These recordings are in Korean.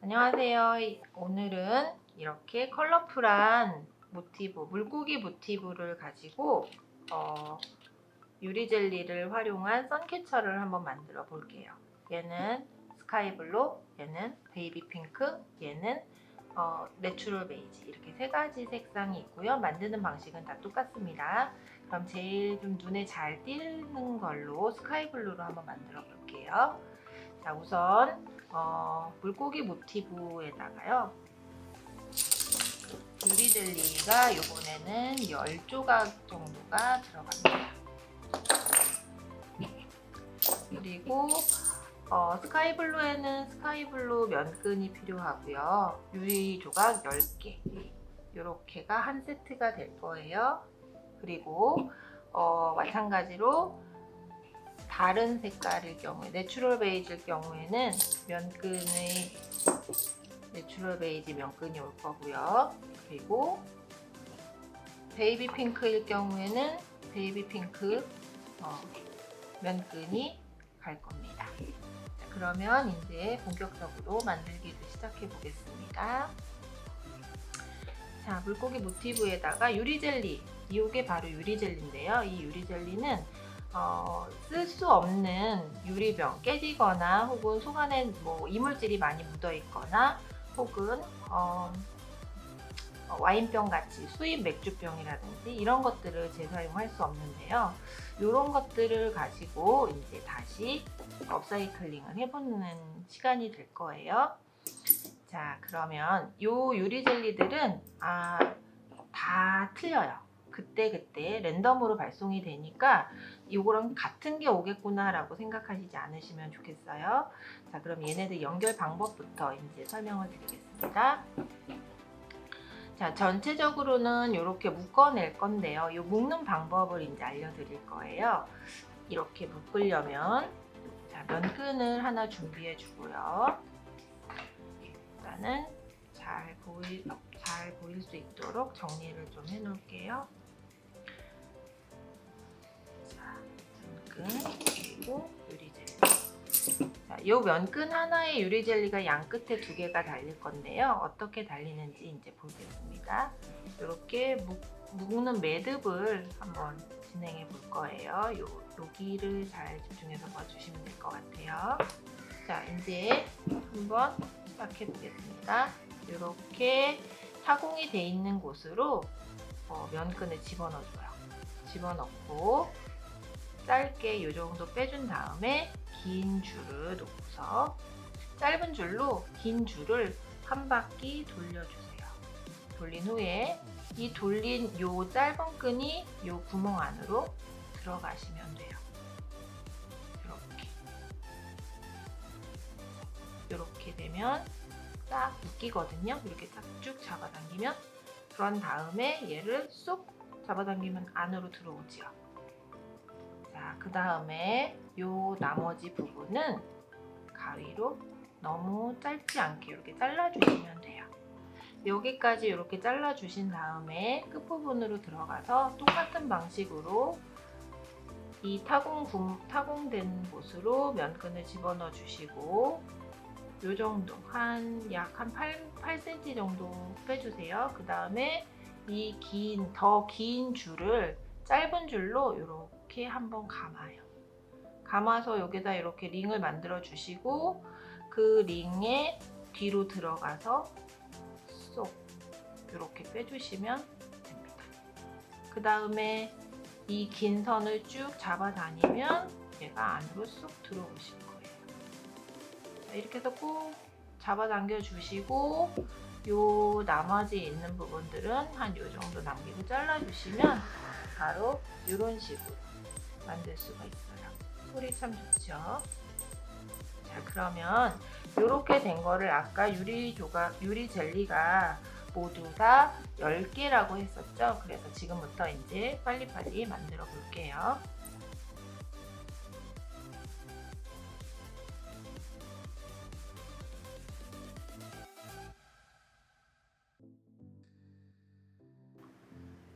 안녕하세요. 오늘은 이렇게 컬러풀한 모티브, 물고기 모티브를 가지고 유리 젤리를 활용한 선캐쳐를 한번 만들어 볼게요. 얘는 스카이블루, 얘는 베이비 핑크, 얘는 내추럴 베이지, 이렇게 세 가지 색상이 있고요. 만드는 방식은 다 똑같습니다. 그럼 제일 좀 눈에 잘 띄는 걸로 스카이블루로 한번 만들어 볼게요. 자, 우선 물고기 모티브에다가요, 유리 젤리가 이번에는 10조각 정도가 들어갑니다. 그리고 스카이블루에는 스카이블루 면끈이 필요하고요. 유리 조각 10개, 이렇게가 한 세트가 될 거예요. 그리고 마찬가지로 다른 색깔일 경우에, 내추럴 베이지일 경우에는 면끈의 내추럴 베이지 면끈이 올 거고요. 그리고 베이비 핑크일 경우에는 베이비 핑크 면끈이 갈 겁니다. 자, 그러면 이제 본격적으로 만들기를 시작해 보겠습니다. 자, 물고기 모티브에다가 유리 젤리, 이게 바로 유리 젤리인데요. 이 유리 젤리는 쓸 수 없는 유리병, 깨지거나 혹은 속 안에 이물질이 많이 묻어 있거나 혹은 와인병 같이 수입 맥주병이라든지 이런 것들을 재사용할 수 없는데요. 이런 것들을 가지고 이제 다시 업사이클링을 해보는 시간이 될 거예요. 자, 그러면 이 유리 젤리들은 다 틀려요. 그때 랜덤으로 발송이 되니까 이거랑 같은 게 오겠구나 라고 생각하시지 않으시면 좋겠어요. 자, 그럼 얘네들 연결 방법부터 이제 설명을 드리겠습니다. 자, 전체적으로는 이렇게 묶어낼 건데요. 이 묶는 방법을 이제 알려드릴 거예요. 이렇게 묶으려면, 자, 면끈을 하나 준비해 주고요. 일단은 잘 보일 수 있도록 정리를 좀 해 놓을게요. 자, 면끈, 그리고 유리 젤리. 자, 이 면끈 하나에 유리 젤리가 양 끝에 2개가 달릴 건데요. 어떻게 달리는지 이제 보겠습니다. 이렇게 묶는 매듭을 한번 진행해 볼 거예요. 여기를 잘 집중해서 봐주시면 될 것 같아요. 자, 이제 한번 시작해 보겠습니다. 이렇게 타공이 돼 있는 곳으로 면끈을 집어넣어줘요. 집어넣고 짧게 이 정도 빼준 다음에 긴 줄을 놓고서 짧은 줄로 긴 줄을 한 바퀴 돌려주세요. 돌린 후에 이 돌린 요 짧은 끈이 요 구멍 안으로 들어가시면 돼요. 이렇게 되면 딱 묶이거든요. 이렇게 딱 쭉 잡아당기면, 그런 다음에 얘를 쏙 잡아당기면 안으로 들어오지요. 자, 그 다음에 요 나머지 부분은 가위로 너무 짧지 않게 이렇게 잘라주시면 돼요. 여기까지 이렇게 잘라주신 다음에 끝부분으로 들어가서 똑같은 방식으로 이 타공된 곳으로 면끈을 집어넣어 주시고, 요 정도 약 한 8cm 정도 빼주세요. 그 다음에 이 더 긴 줄을 짧은 줄로 이렇게 한번 감아요. 감아서 여기다 이렇게 링을 만들어 주시고, 그 링에 뒤로 들어가서 쏙 이렇게 빼주시면 됩니다. 그 다음에 이 긴 선을 쭉 잡아다니면 얘가 안으로 쏙 들어오실 거예요. 자, 이렇게 해서 꼭 잡아당겨 주시고, 요 나머지 있는 부분들은 한 요 정도 남기고 잘라주시면 바로 이런 식으로 만들 수가 있어요. 소리 참 좋죠? 자, 그러면 이렇게 된 거를 아까 유리 젤리가 모두 다 10개라고 했었죠? 그래서 지금부터 이제 빨리빨리 만들어 볼게요.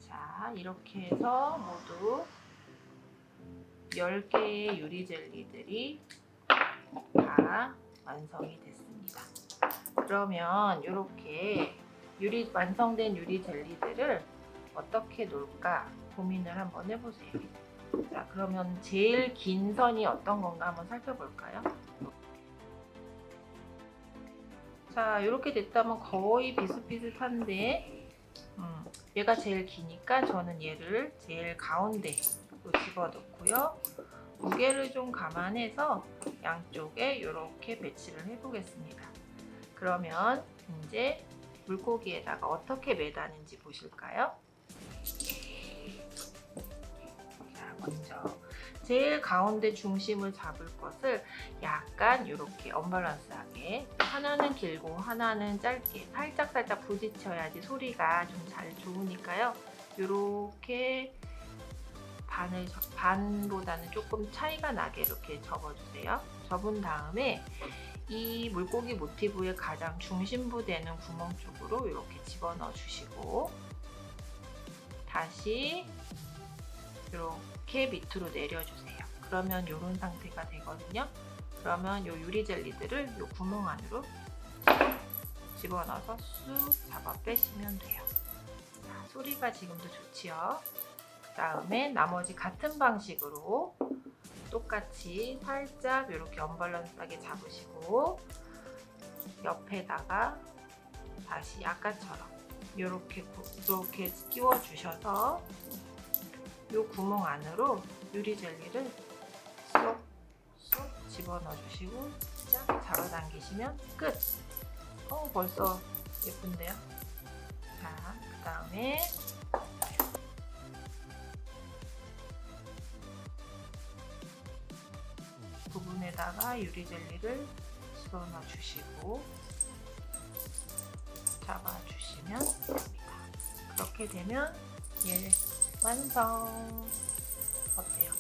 자, 이렇게 해서 모두 10개의 유리 젤리들이 다 완성이 됐습니다. 그러면 이렇게 완성된 유리 젤리들을 어떻게 놓을까 고민을 한번 해보세요. 자, 그러면 제일 긴 선이 어떤 건가 한번 살펴볼까요? 자, 이렇게 됐다면 거의 비슷비슷한데 얘가 제일 기니까 저는 얘를 제일 가운데로 집어넣고요. 무게를 좀 감안해서 양쪽에 이렇게 배치를 해보겠습니다. 그러면 이제 물고기에다가 어떻게 매다는지 보실까요? 자, 먼저 제일 가운데 중심을 잡을 것을 약간 이렇게 언밸런스하게, 하나는 길고 하나는 짧게 살짝살짝 부딪혀야지 소리가 좀 잘 좋으니까요. 이렇게 반보다는 조금 차이가 나게 이렇게 접어주세요. 접은 다음에 이 물고기 모티브의 가장 중심부 되는 구멍 쪽으로 이렇게 집어넣어 주시고 다시 이렇게 밑으로 내려주세요. 그러면 이런 상태가 되거든요. 그러면 이 유리 젤리들을 이 구멍 안으로 집어넣어서 쑥 잡아 빼시면 돼요. 자, 소리가 지금도 좋지요. 그 다음에 나머지 같은 방식으로 똑같이 살짝 이렇게 언밸런스하게 잡으시고 옆에다가 다시 아까처럼 이렇게 끼워 주셔서 이 구멍 안으로 유리 젤리를 쏙쏙 집어넣어 주시고 쫙 잡아당기시면 끝! 벌써 예쁜데요? 자, 그 다음에 부분에다가 유리 젤리를 집어넣어 주시고 잡아주시면 됩니다. 그렇게 되면 얘 완성! 어때요?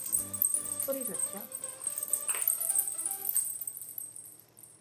소리 좋죠?